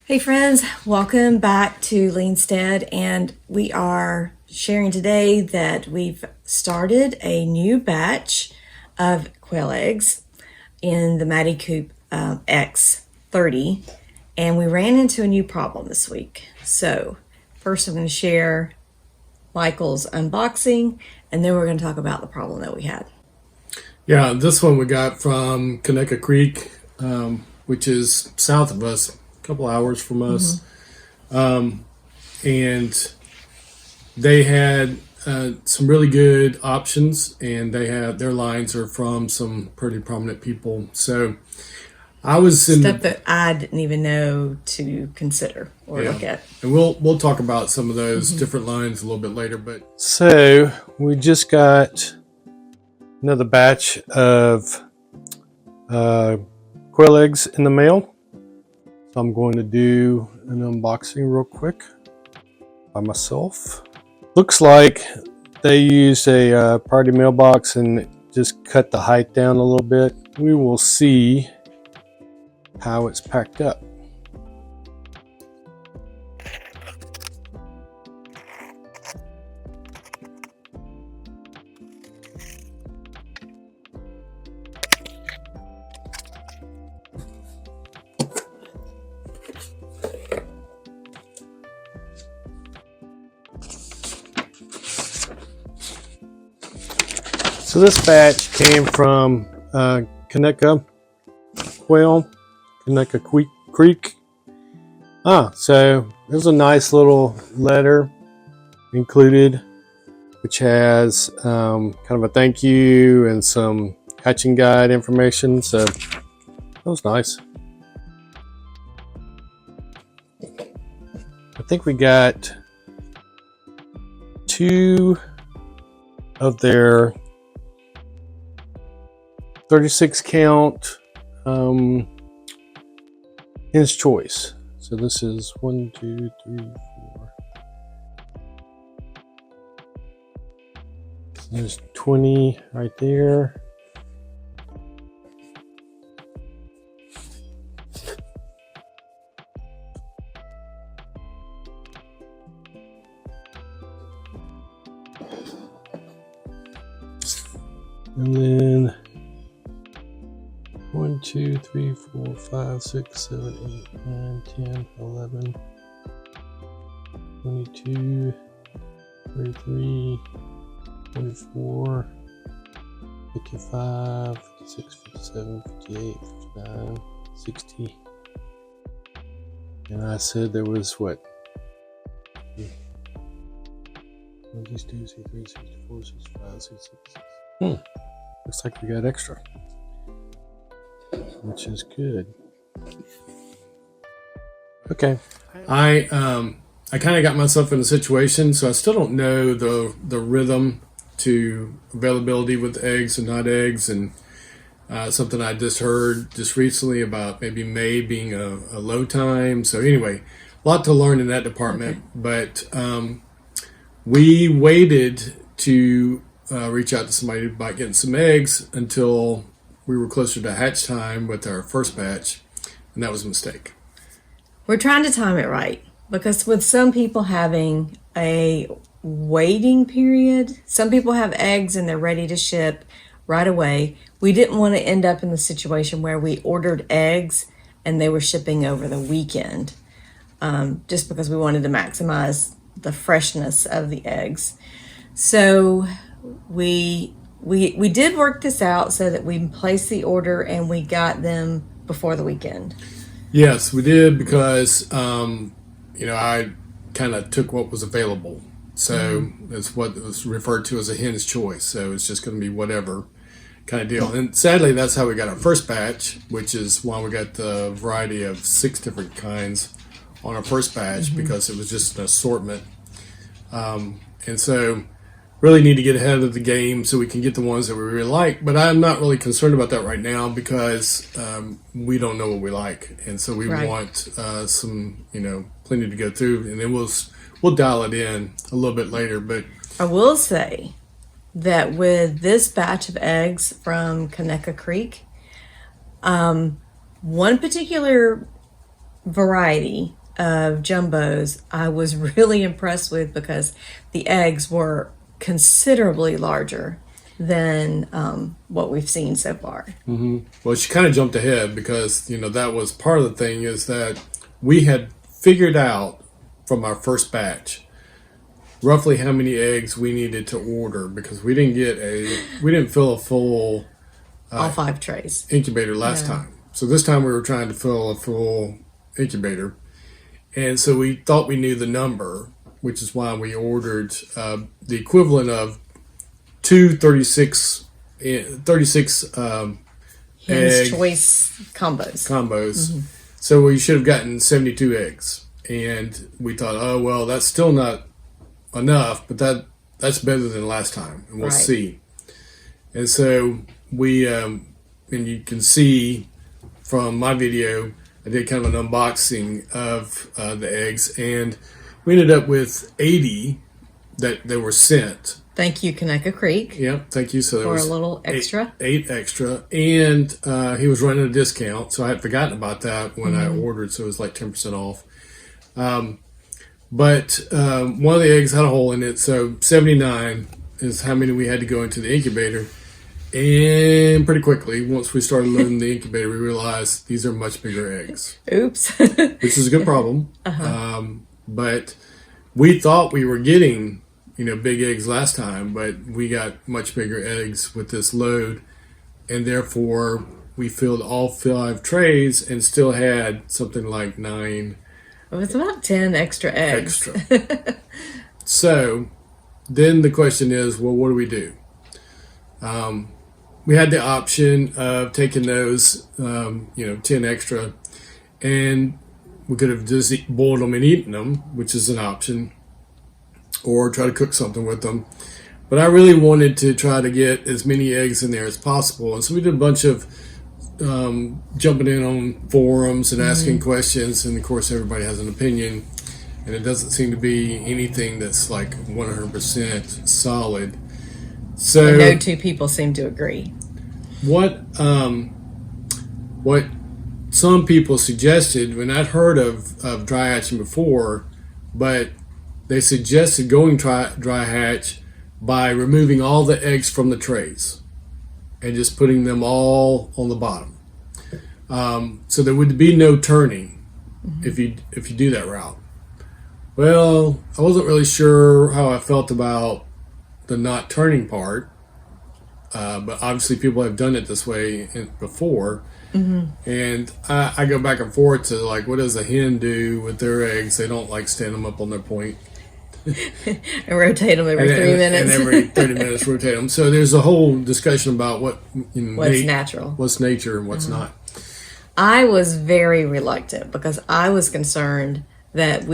Hey friends, welcome back to Leanstead, and we are sharing today that we've started a new batch of quail eggs in the MaticoopX 30, and we ran into a new problem this week. So first I'm going to share Michael's unboxing, and then we're going to talk about the problem that we had. Yeah, this one we got from Conecuh Creek, which is south of us, a couple hours from us. And they had some really good options, and they had their lines are from some pretty prominent people. So I was in Stuff that I didn't even know to consider or look at. And we'll talk about some of those different lines a little bit later. But so we just got another batch of quail eggs in the mail. So I'm going to do an unboxing real quick by myself. Looks like they used a party mailbox and just cut the height down a little bit. We will see how it's packed up. So this batch came from Conecuh Quail, Conecuh Creek. So there's a nice little letter included, which has kind of a thank you and some hatching guide information. So that was nice. I think we got 2 of their 36 count his choice. So this is 1, 2, 3, 4. There's 20 right there. And then 1, 2, 3, 4, 5, 6, 7, 8, 9, 10, 11, 22, 33, 24, 55, 56, 57, 58, 59, 60. And I said there was what? 62, 63, 64, 65, 66. Looks like we got extra, which is good. Okay. I kind of got myself in a situation, so I still don't know the rhythm to availability with eggs and not eggs, and something I just heard just recently about maybe May being a low time. So anyway, a lot to learn in that department. Okay. But we waited to reach out to somebody about getting some eggs until we were closer to hatch time with our first batch, and that was a mistake. We're trying to time it right, because with some people having a waiting period, some people have eggs and they're ready to ship right away. We didn't want to end up in the situation where we ordered eggs and they were shipping over the weekend, just because we wanted to maximize the freshness of the eggs. So we did work this out so that we placed the order and we got them before the weekend. Yes, we did, because I kind of took what was available. So it's what was referred to as a hen's choice. So it's just going to be whatever kind of deal. And sadly, that's how we got our first batch, which is why we got the variety of 6 different kinds on our first batch, because it was just an assortment. And so really need to get ahead of the game so we can get the ones that we really like. But I'm not really concerned about that right now, because we don't know what we like. And so we want some, plenty to go through. And then we'll dial it in a little bit later. But I will say that with this batch of eggs from Conecuh Creek, one particular variety of jumbos I was really impressed with because the eggs were considerably larger than what we've seen so far. Well, she kind of jumped ahead because, that was part of the thing is that we had figured out from our first batch roughly how many eggs we needed to order because we didn't fill a full All 5 trays. incubator last time. So this time we were trying to fill a full incubator. And so we thought we knew the number, which is why we ordered the equivalent of two 36 Hen's egg choice combos. So we should have gotten 72 eggs. And we thought, oh, well, that's still not enough, but that's better than last time. And we'll see. And so we, and you can see from my video, I did kind of an unboxing of the eggs, and we ended up with 80 that were sent. Thank you, Conecuh Creek. Yep, thank you. So there for was a little extra. Eight extra, and he was running a discount, so I had forgotten about that when I ordered. So it was like 10% off. But one of the eggs had a hole in it, so 79 is how many we had to go into the incubator. And pretty quickly, once we started loading the incubator, we realized these are much bigger eggs. Oops. Which is a good problem. But we thought we were getting, big eggs last time, but we got much bigger eggs with this load. And therefore, we filled all 5 trays and still had something like 9 It was about 10 extra eggs. So then the question is, well, what do we do? We had the option of taking those, 10 extra, and we could have just boiled them and eaten them, which is an option, or try to cook something with them. But I really wanted to try to get as many eggs in there as possible. And so we did a bunch of jumping in on forums and asking questions. And of course, everybody has an opinion. And it doesn't seem to be anything that's like 100% solid. So And no 2 people seem to agree. What some people suggested, when I'd heard of dry hatching before, but they suggested going dry hatch by removing all the eggs from the trays and just putting them all on the bottom. So there would be no turning if you do that route. Well, I wasn't really sure how I felt about the not turning part, but obviously people have done it this way before. And I go back and forth to like, what does a hen do with their eggs? They don't like stand them up on their point. And rotate them every 3 minutes. And every 30 minutes rotate them. So there's a whole discussion about what's natural, what's nature, and what's not. I was very reluctant because I was concerned that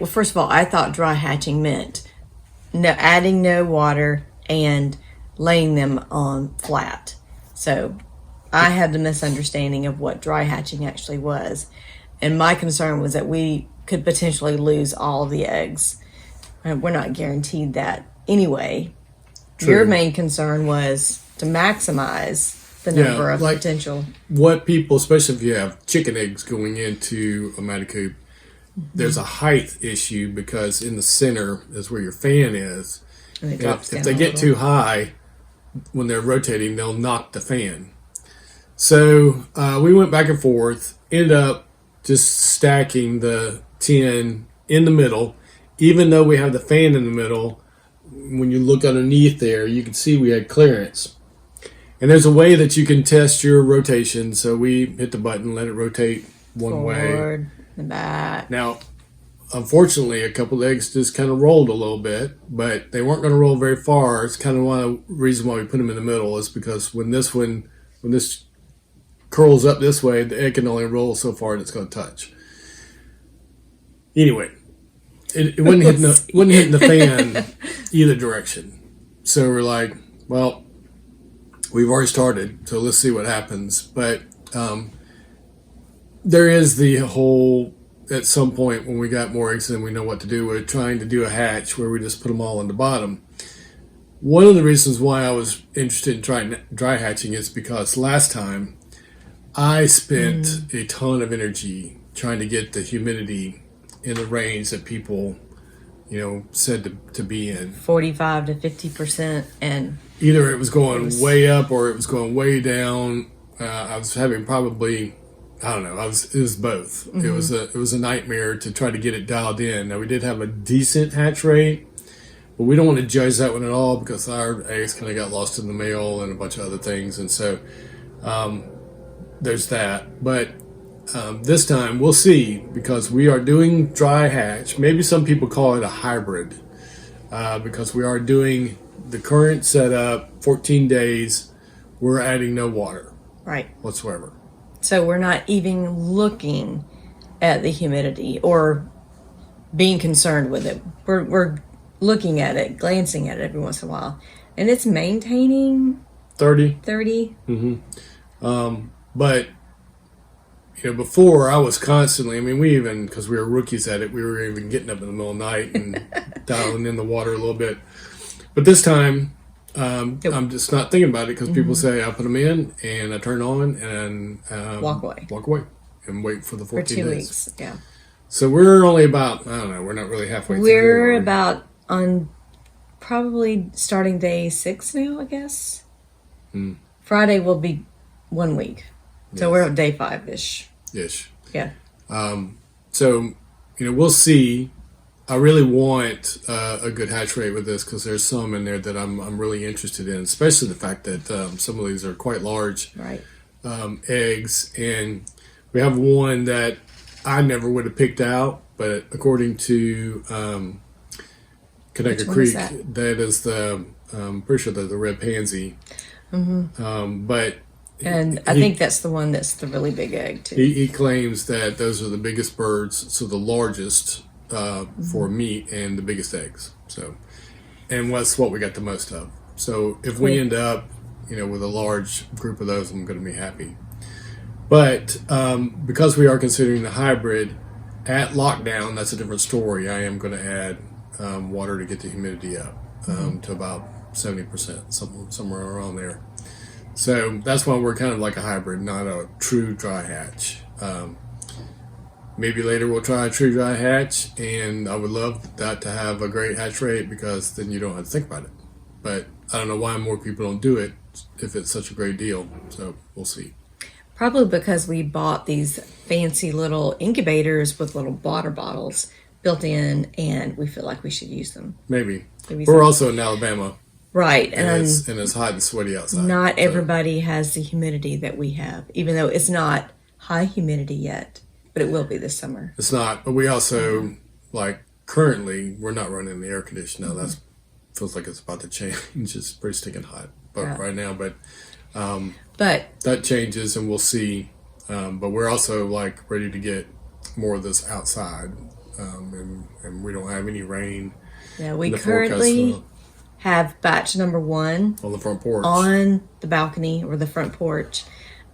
first of all, I thought dry hatching meant adding no water and laying them on flat. So I had the misunderstanding of what dry hatching actually was. And my concern was that we could potentially lose all of the eggs. And we're not guaranteed that anyway. True. Your main concern was to maximize the number of potential. What people, especially if you have chicken eggs going into a Maticoop, there's a height issue because in the center is where your fan is. And it drops down if they a get little. too high when they're rotating, they'll knock the fan. So we went back and forth, ended up just stacking the 10 in the middle. Even though we have the fan in the middle, when you look underneath there, you can see we had clearance. And there's a way that you can test your rotation. So we hit the button, let it rotate one way. Forward, the back. Now, unfortunately, a couple of eggs just kind of rolled a little bit, but they weren't going to roll very far. It's kind of one of the reasons why we put them in the middle is because when this curls up this way, the egg can only roll so far and it's going to touch. Anyway, it wasn't hitting the fan either direction. So we're like, well, we've already started, so let's see what happens. But there is the whole, at some point when we got more eggs than we know what to do, we're trying to do a hatch where we just put them all in the bottom. One of the reasons why I was interested in trying dry hatching is because last time I spent a ton of energy trying to get the humidity in the range that people, said to be in. 45 to 50%, and Either it was going way up or it was going way down. I was having probably, I don't know. It was both. It was a nightmare to try to get it dialed in. Now we did have a decent hatch rate, but we don't want to judge that one at all because our eggs kind of got lost in the mail and a bunch of other things, and so there's that. But this time we'll see, because we are doing dry hatch. Maybe some people call it a hybrid, because we are doing the current setup 14 days. We're adding no water right. whatsoever. So we're not even looking at the humidity or being concerned with it. We're looking at it, glancing at it every once in a while, and it's maintaining 30. But before I was constantly, because we were rookies at it, we were even getting up in the middle of the night and dialing in the water a little bit. But this time, I'm just not thinking about it, because people say I put them in and I turn on and walk away and wait for the 14 for 2 days. weeks. Yeah. So we're only about, I don't know, we're not really halfway through. We're about on probably starting day 6 now, I guess. Friday will be 1 week. So we're at day 5-ish. Ish. Yeah. So, we'll see. I really want a good hatch rate with this, because there's some in there that I'm really interested in, especially the fact that some of these are quite large Right. eggs. And we have one that I never would have picked out, but according to Connecticut Creek, that is the, I'm pretty sure they're the red pansy. But And I think that's the one that's the really big egg, too. he claims that those are the biggest birds, so the largest for meat and the biggest eggs. So, and that's what we got the most of. So if we end up, with a large group of those, I'm going to be happy. But because we are considering the hybrid at lockdown, that's a different story. I am going to add water to get the humidity up to about 70%, somewhere around there. So that's why we're kind of like a hybrid, not a true dry hatch. Maybe later we'll try a true dry hatch, and I would love that to have a great hatch rate, because then you don't have to think about it. But I don't know why more people don't do it if it's such a great deal. So we'll see. Probably because we bought these fancy little incubators with little water bottles built in, and we feel like we should use them. Maybe. We're also in Alabama. Right. And it's hot and sweaty outside. Not everybody has the humidity that we have, even though it's not high humidity yet, but it will be this summer. It's not, but we also, currently, we're not running the air conditioner. Now that feels like it's about to change. It's pretty stinking hot right now, but that changes, and we'll see. But we're also, ready to get more of this outside, and we don't have any rain. Yeah, we currently have batch number 1 on the front porch, on the balcony or the front porch,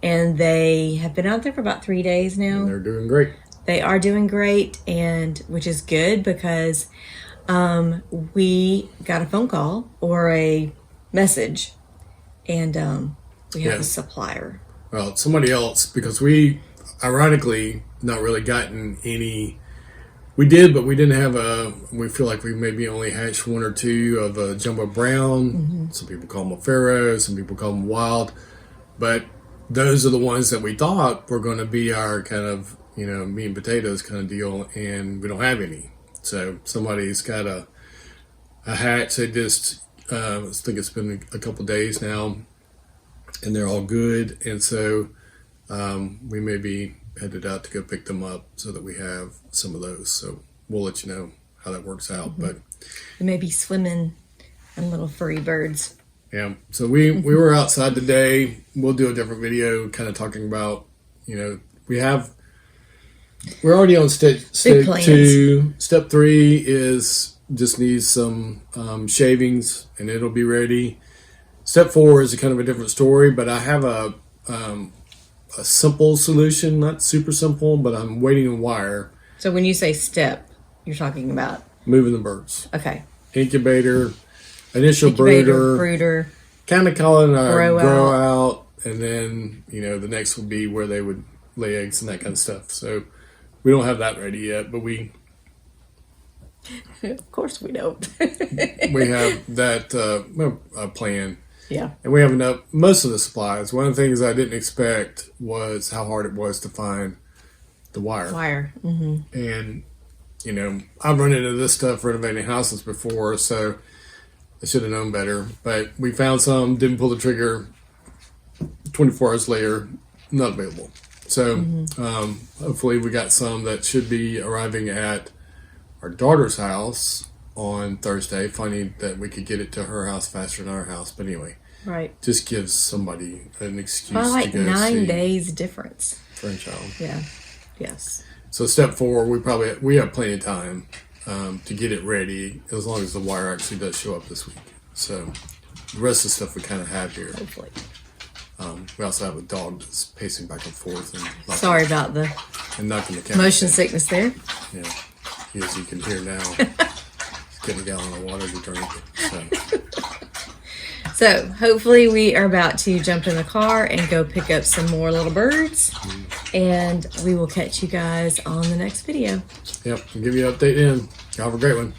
and they have been out there for about 3 days now. And they're doing great. They are doing great, and which is good, because we got a phone call or a message, and we have a supplier. Well, somebody else, because we, ironically, not really gotten any. We did, but we didn't have we feel like we maybe only hatched 1 or 2 of a jumbo brown. Some people call them a pharaoh, some people call them wild. But those are the ones that we thought were going to be our kind of, meat and potatoes kind of deal, and we don't have any. So somebody's got a hatch. They just, I think it's been a couple days now, and they're all good. And so we may be headed out to go pick them up so that we have some of those. So we'll let you know how that works out. But they may be swimming in little furry birds. Yeah. So we were outside today. We'll do a different video kind of talking about, we're already on step 2. Step 3 is just needs some shavings, and it'll be ready. Step 4 is a kind of a different story, but I have a simple solution, not super simple, but I'm waiting on wire. So when you say step, you're talking about moving the birds. Okay. Incubator, initial brooder, brooder, kind of calling a grow out, and then the next will be where they would lay eggs and that kind of stuff. So we don't have that ready yet, but we Of course we don't. we have that plan. Yeah. And we have enough, most of the supplies. One of the things I didn't expect was how hard it was to find the wire. Mm-hmm. And, I've run into this stuff renovating houses before, so I should have known better. But we found some, didn't pull the trigger, 24 hours later, not available. So hopefully we got some that should be arriving at our daughter's house on Thursday. Funny that we could get it to her house faster than our house, but anyway, Right. just gives somebody an excuse By like to go 9 see days difference. grandchild. Yeah. Yes. So step 4, we have plenty of time to get it ready, as long as the wire actually does show up this week. So the rest of the stuff we kind of have here. Hopefully. We also have a dog that's pacing back and forth and Sorry about the knocking the camera. motion sickness there. Yeah, as you can hear now, he's getting a gallon of water to drink. So hopefully we are about to jump in the car and go pick up some more little birds. And we will catch you guys on the next video. Yep, I'll give you an update then. Y'all have a great one.